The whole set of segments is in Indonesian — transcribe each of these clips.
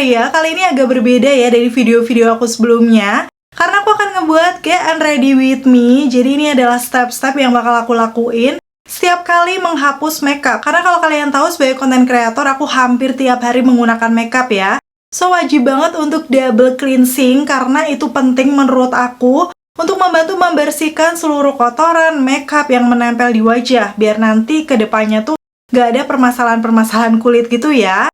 Maria. Kali ini agak berbeda ya dari video-video aku sebelumnya, karena aku akan ngebuat Get Ready With Me. Jadi ini adalah step-step yang bakal aku lakuin setiap kali menghapus makeup. Karena kalau kalian tahu sebagai konten kreator, aku hampir tiap hari menggunakan makeup ya. So wajib banget untuk double cleansing, karena itu penting menurut aku untuk membantu membersihkan seluruh kotoran makeup yang menempel di wajah, biar nanti kedepannya tuh gak ada permasalahan-permasalahan kulit gitu ya.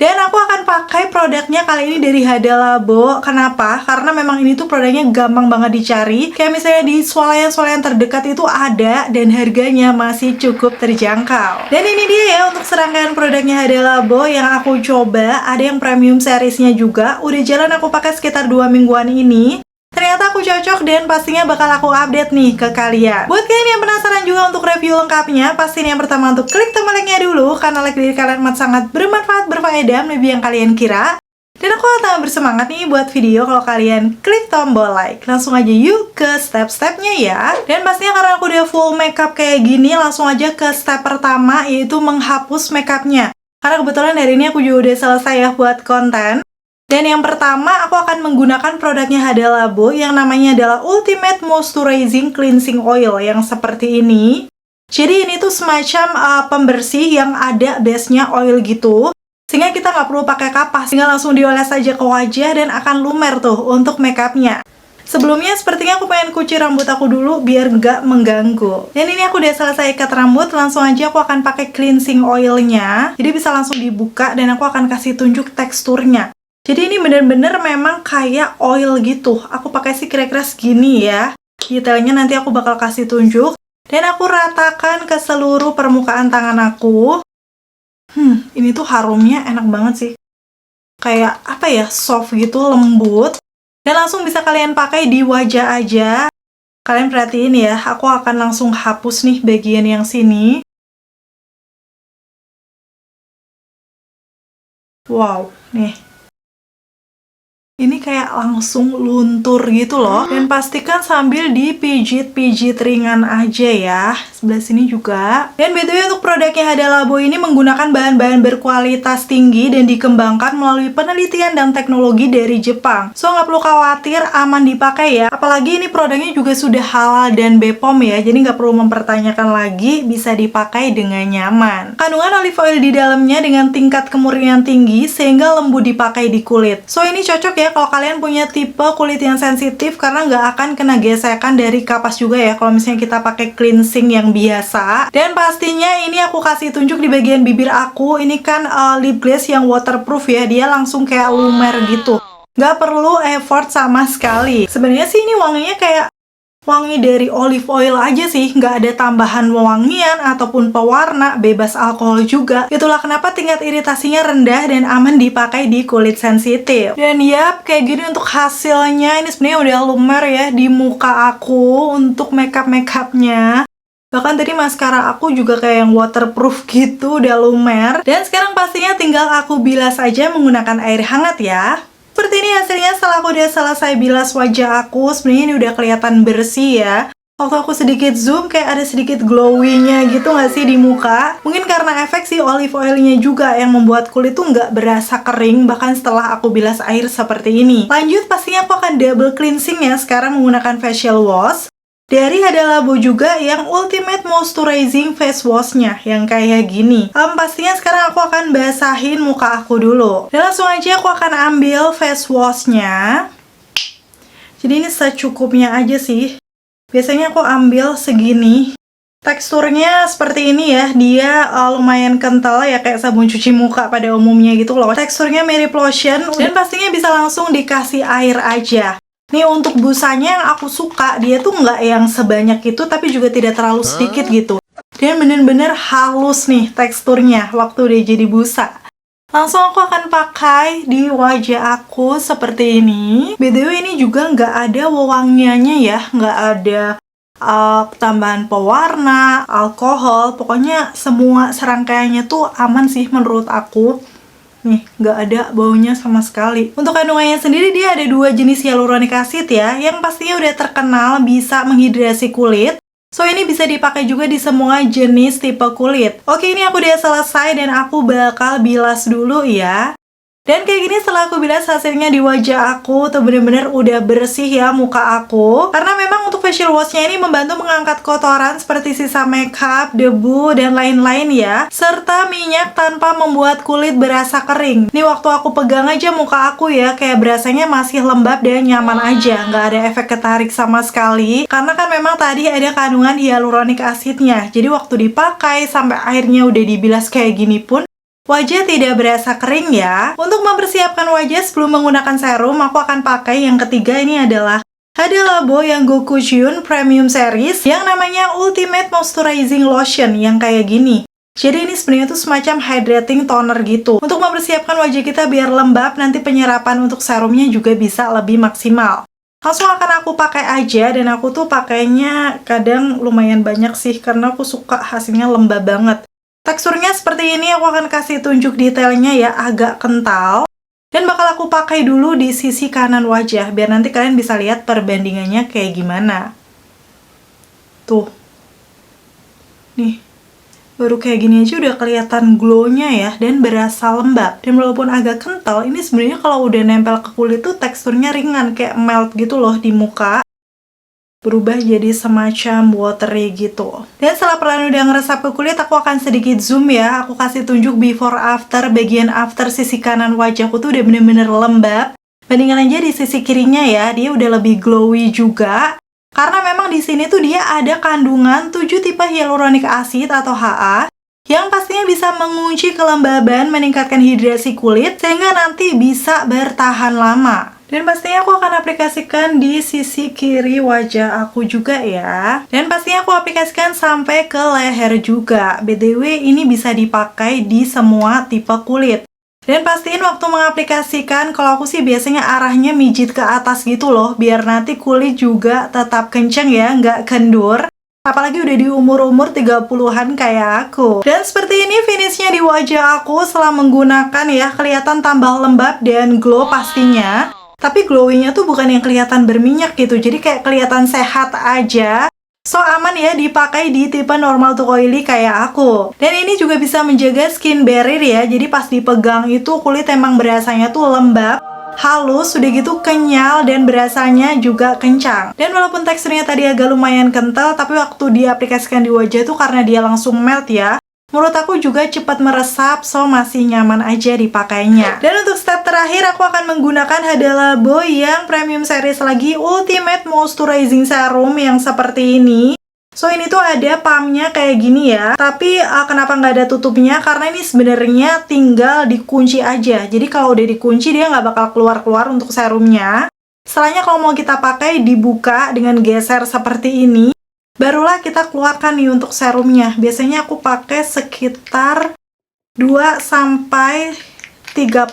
Dan aku akan pakai produknya kali ini dari Hada Labo. Kenapa? Karena memang ini tuh produknya gampang banget dicari. Kayak misalnya di swalayan-swalayan terdekat itu ada, dan harganya masih cukup terjangkau. Dan ini dia ya untuk serangkaian produknya Hada Labo yang aku coba. Ada yang premium seriesnya juga. Udah jalan aku pakai sekitar 2 mingguan ini. Ternyata aku cocok dan pastinya bakal aku update nih ke kalian. Buat kalian yang penasaran juga untuk review lengkapnya, pastiin yang pertama untuk klik tombol like-nya dulu, karena like dari kalian sangat bermanfaat, berfaedah, lebih yang kalian kira. Dan aku tambah bersemangat nih buat video kalau kalian klik tombol like. Langsung aja yuk ke step-stepnya ya. Dan pastinya karena aku udah full makeup kayak gini, langsung aja ke step pertama, yaitu menghapus makeupnya. Karena kebetulan hari ini aku juga udah selesai ya buat konten. Dan yang pertama, aku akan menggunakan produknya Hada Labo yang namanya adalah Ultimate Moisturizing Cleansing Oil yang seperti ini. Jadi ini tuh semacam pembersih yang ada base-nya oil gitu, sehingga kita nggak perlu pakai kapas, tinggal langsung dioles aja ke wajah dan akan lumer tuh untuk makeupnya. Sebelumnya sepertinya aku pengen kuci rambut aku dulu biar nggak mengganggu. Dan ini aku udah selesai ikat rambut, langsung aja aku akan pakai cleansing oilnya. Jadi bisa langsung dibuka dan aku akan kasih tunjuk teksturnya. Jadi ini bener-bener memang kayak oil gitu. Aku pakai sih kira-kira segini ya. Detailnya nanti aku bakal kasih tunjuk. Dan aku ratakan ke seluruh permukaan tangan aku. Ini tuh harumnya enak banget sih. Kayak apa ya, soft gitu, lembut. Dan langsung bisa kalian pakai di wajah aja. Kalian perhatiin ya, aku akan langsung hapus nih bagian yang sini. Wow, nih. Ini kayak langsung luntur gitu loh. Dan pastikan sambil dipijit-pijit ringan aja ya. Sebelah sini juga. Dan btw untuk produknya Hada Labo ini menggunakan bahan-bahan berkualitas tinggi dan dikembangkan melalui penelitian dan teknologi dari Jepang. So nggak perlu khawatir, aman dipakai ya. Apalagi ini produknya juga sudah halal dan BPOM ya. Jadi nggak perlu mempertanyakan lagi, bisa dipakai dengan nyaman. Kandungan olive oil di dalamnya dengan tingkat kemurnian tinggi sehingga lembut dipakai di kulit. So ini cocok ya kalau kalian punya tipe kulit yang sensitif, karena nggak akan kena gesekan dari kapas juga ya kalau misalnya kita pakai cleansing yang biasa. Dan pastinya ini aku kasih tunjuk di bagian bibir aku. Ini kan lip gloss yang waterproof ya, dia langsung kayak lumer gitu, nggak perlu effort sama sekali. Sebenarnya sih ini wanginya kayak wangi dari olive oil aja sih, nggak ada tambahan wewangian ataupun pewarna, bebas alkohol juga. Itulah kenapa tingkat iritasinya rendah dan aman dipakai di kulit sensitif. Dan yap, kayak gini untuk hasilnya. Ini sebenarnya udah lumer ya di muka aku untuk makeup-makeupnya. Bahkan tadi maskara aku juga kayak yang waterproof gitu, udah lumer. Dan sekarang pastinya tinggal aku bilas aja menggunakan air hangat ya. Seperti ini hasilnya setelah aku udah selesai bilas wajah aku. Sebenarnya ini udah kelihatan bersih ya. Waktu aku sedikit zoom kayak ada sedikit glowingnya gitu nggak sih di muka. Mungkin karena efek si olive oilnya juga yang membuat kulit tuh nggak berasa kering bahkan setelah aku bilas air seperti ini. Lanjut pastinya aku akan double cleansing ya sekarang menggunakan facial wash dari Hada Labo juga yang Ultimate Moisturizing Face Wash-nya yang kayak gini. Pastinya sekarang aku akan basahin muka aku dulu. Dan langsung aja aku akan ambil face wash-nya. Jadi ini secukupnya aja sih. Biasanya aku ambil segini. Teksturnya seperti ini ya. Dia lumayan kental ya, kayak sabun cuci muka pada umumnya gitu loh. Teksturnya mirip lotion. Dan pastinya bisa langsung dikasih air aja. Nih untuk busanya yang aku suka, dia tuh nggak yang sebanyak itu, tapi juga tidak terlalu sedikit gitu. Dia bener-bener halus nih teksturnya waktu udah jadi busa. Langsung aku akan pakai di wajah aku seperti ini. BTW ini juga nggak ada wewangiannya ya, nggak ada tambahan pewarna, alkohol. Pokoknya semua serangkaiannya tuh aman sih menurut aku. Nih, nggak ada baunya sama sekali. Untuk kandungannya sendiri dia ada 2 jenis hyaluronic acid ya, yang pastinya udah terkenal bisa menghidrasi kulit. So ini bisa dipakai juga di semua jenis tipe kulit. Oke, ini aku udah selesai dan aku bakal bilas dulu ya. Dan kayak gini setelah aku bilas hasilnya di wajah aku tuh bener-bener udah bersih ya muka aku. Karena memang untuk facial washnya ini membantu mengangkat kotoran seperti sisa makeup, debu, dan lain-lain ya. Serta minyak tanpa membuat kulit berasa kering. Nih waktu aku pegang aja muka aku ya, kayak berasanya masih lembab dan nyaman aja. Nggak ada efek ketarik sama sekali. Karena kan memang tadi ada kandungan hyaluronic acidnya. Jadi waktu dipakai sampai akhirnya udah dibilas kayak gini pun wajah tidak berasa kering ya. Untuk mempersiapkan wajah sebelum menggunakan serum, aku akan pakai yang ketiga. Ini adalah Hada Labo yang Gokushun Premium Series yang namanya Ultimate Moisturizing Lotion yang kayak gini. Jadi ini sebenarnya tuh semacam hydrating toner gitu. Untuk mempersiapkan wajah kita biar lembab, nanti penyerapan untuk serumnya juga bisa lebih maksimal. Langsung akan aku pakai aja, dan aku tuh pakainya kadang lumayan banyak sih karena aku suka hasilnya lembab banget. Teksturnya seperti ini, aku akan kasih tunjuk detailnya ya, agak kental. Dan bakal aku pakai dulu di sisi kanan wajah, biar nanti kalian bisa lihat perbandingannya kayak gimana. Tuh. Nih, baru kayak gini aja udah kelihatan glow-nya ya, dan berasa lembab. Dan walaupun agak kental, ini sebenarnya kalau udah nempel ke kulit tuh teksturnya ringan, kayak melt gitu loh di muka. Berubah jadi semacam watery gitu. Dan setelah perlahan udah ngeresap ke kulit, aku akan sedikit zoom ya. Aku kasih tunjuk before after, bagian after sisi kanan wajahku tuh udah bener-bener lembab. Bandingkan aja di sisi kirinya ya, dia udah lebih glowy juga. Karena memang di sini tuh dia ada kandungan 7 tipe hyaluronic acid atau HA yang pastinya bisa mengunci kelembaban, meningkatkan hidrasi kulit sehingga nanti bisa bertahan lama. Dan pastinya aku akan aplikasikan di sisi kiri wajah aku juga ya. Dan pastinya aku aplikasikan sampai ke leher juga. BTW ini bisa dipakai di semua tipe kulit. Dan pastiin waktu mengaplikasikan, kalau aku sih biasanya arahnya mijit ke atas gitu loh, biar nanti kulit juga tetap kenceng ya, nggak kendur. Apalagi udah di umur-umur 30-an kayak aku. Dan seperti ini finishnya di wajah aku setelah menggunakan ya, kelihatan tambah lembab dan glow pastinya. Tapi glowingnya tuh bukan yang kelihatan berminyak gitu, jadi kayak kelihatan sehat aja. So aman ya dipakai di tipe normal to oily kayak aku. Dan ini juga bisa menjaga skin barrier ya, jadi pas dipegang itu kulit emang berasanya tuh lembab, halus, udah gitu kenyal, dan berasanya juga kencang. Dan walaupun teksturnya tadi agak lumayan kental, tapi waktu diaplikasikan di wajah tuh karena dia langsung melt ya, menurut aku juga cepat meresap, so masih nyaman aja dipakainya. Dan untuk step terakhir, aku akan menggunakan Hada Labo yang Premium Series lagi, Ultimate Moisturizing Serum yang seperti ini. So ini tuh ada pumpnya kayak gini ya, tapi kenapa nggak ada tutupnya? Karena ini sebenarnya tinggal dikunci aja. Jadi kalau udah dikunci dia nggak bakal keluar-keluar untuk serumnya. Setelahnya kalau mau kita pakai dibuka dengan geser seperti ini. Barulah kita keluarkan nih untuk serumnya. Biasanya aku pakai sekitar 2-3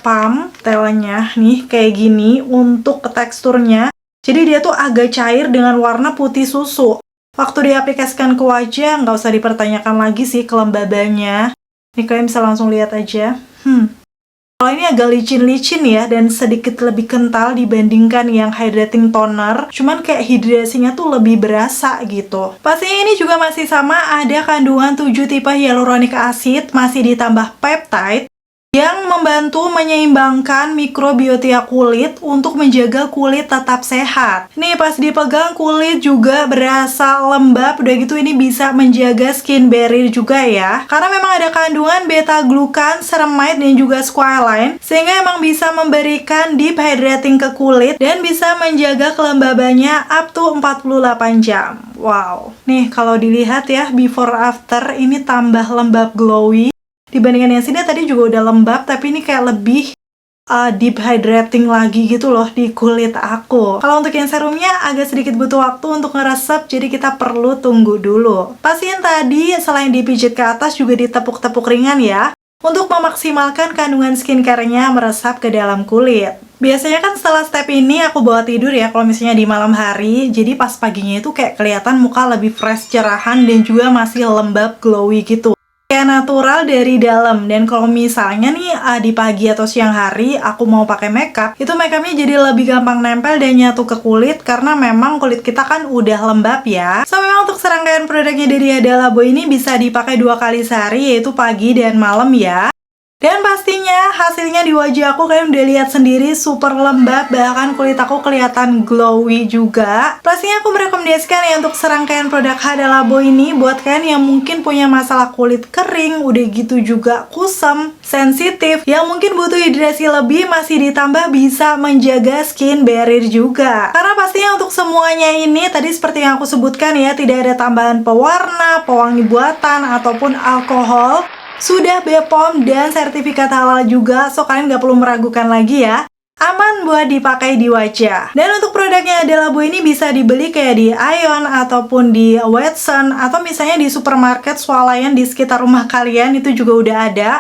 pump telanya nih kayak gini untuk teksturnya. Jadi dia tuh agak cair dengan warna putih susu. Waktu diaplikasikan ke wajah nggak usah dipertanyakan lagi sih kelembabannya. Nih kalian bisa langsung lihat aja. Kalau ini agak licin-licin ya, dan sedikit lebih kental dibandingkan yang hydrating toner. Cuman kayak hidrasinya tuh lebih berasa gitu. Pastinya ini juga masih sama, ada kandungan 7 tipe hyaluronic acid, masih ditambah peptide, yang membantu menyeimbangkan mikrobiota kulit untuk menjaga kulit tetap sehat. Nih pas dipegang kulit juga berasa lembab, udah gitu ini bisa menjaga skin barrier juga ya. Karena memang ada kandungan beta-glucan, ceramide, dan juga squalane, sehingga emang bisa memberikan deep hydrating ke kulit dan bisa menjaga kelembabannya up to 48 jam. Wow. Nih kalau dilihat ya, before after ini tambah lembab glowy. Dibandingkan yang sini tadi juga udah lembab, tapi ini kayak lebih deep hydrating lagi gitu loh di kulit aku. Kalau untuk yang serumnya agak sedikit butuh waktu untuk ngeresep, jadi kita perlu tunggu dulu. Pastiin tadi selain dipijit ke atas juga ditepuk-tepuk ringan ya, untuk memaksimalkan kandungan skincare-nya meresap ke dalam kulit. Biasanya kan setelah step ini aku bawa tidur ya kalau misalnya di malam hari, jadi pas paginya itu kayak kelihatan muka lebih fresh, cerahan, dan juga masih lembab glowy gitu. Kayak natural dari dalam. Dan kalau misalnya nih di pagi atau siang hari aku mau pakai makeup, itu makeupnya jadi lebih gampang nempel dan nyatu ke kulit karena memang kulit kita kan udah lembab ya. So memang untuk serangkaian produknya dari Hada Labo ini bisa dipakai 2 kali sehari, yaitu pagi dan malam ya. Dan pastinya hasilnya di wajah aku kalian udah lihat sendiri, super lembab, bahkan kulit aku kelihatan glowy juga. Pastinya aku merekomendasikan ya untuk serangkaian produk Hada Labo ini buat kalian yang mungkin punya masalah kulit kering, udah gitu juga kusam, sensitif, yang mungkin butuh hidrasi lebih, masih ditambah bisa menjaga skin barrier juga. Karena pastinya untuk semuanya ini tadi seperti yang aku sebutkan ya, tidak ada tambahan pewarna, pewangi buatan, ataupun alkohol. Sudah BPOM dan sertifikat halal juga, so kalian nggak perlu meragukan lagi ya. Aman buat dipakai di wajah. Dan untuk produknya Hada Labo ini bisa dibeli kayak di Aeon ataupun di Watson, atau misalnya di supermarket swalayan di sekitar rumah kalian itu juga udah ada.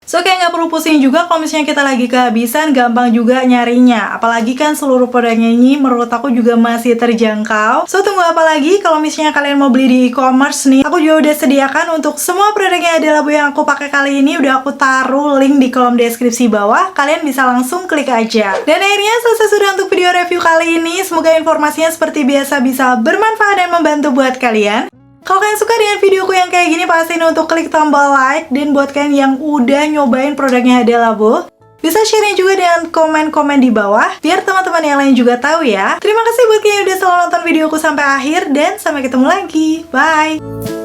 So kayak nggak perlu pusing juga kalau misalnya kita lagi kehabisan, gampang juga nyarinya. Apalagi kan seluruh produknya ini menurut aku juga masih terjangkau. So tunggu apa lagi kalau misalnya kalian mau beli di e-commerce nih. Aku juga udah sediakan untuk semua produknya Hada Labo yang aku pakai kali ini. Udah aku taruh link di kolom deskripsi bawah. Kalian bisa langsung klik aja. Dan akhirnya selesai sudah untuk video review kali ini. Semoga informasinya seperti biasa bisa bermanfaat dan membantu buat kalian. Kalau kalian suka dengan videoku yang kayak gini, pastiin untuk klik tombol like. Dan buat kalian yang udah nyobain produknya Hada Labo, bisa share juga dengan komen-komen di bawah, biar teman-teman yang lain juga tahu ya. Terima kasih buat kalian yang udah selalu nonton videoku sampai akhir, dan sampai ketemu lagi. Bye!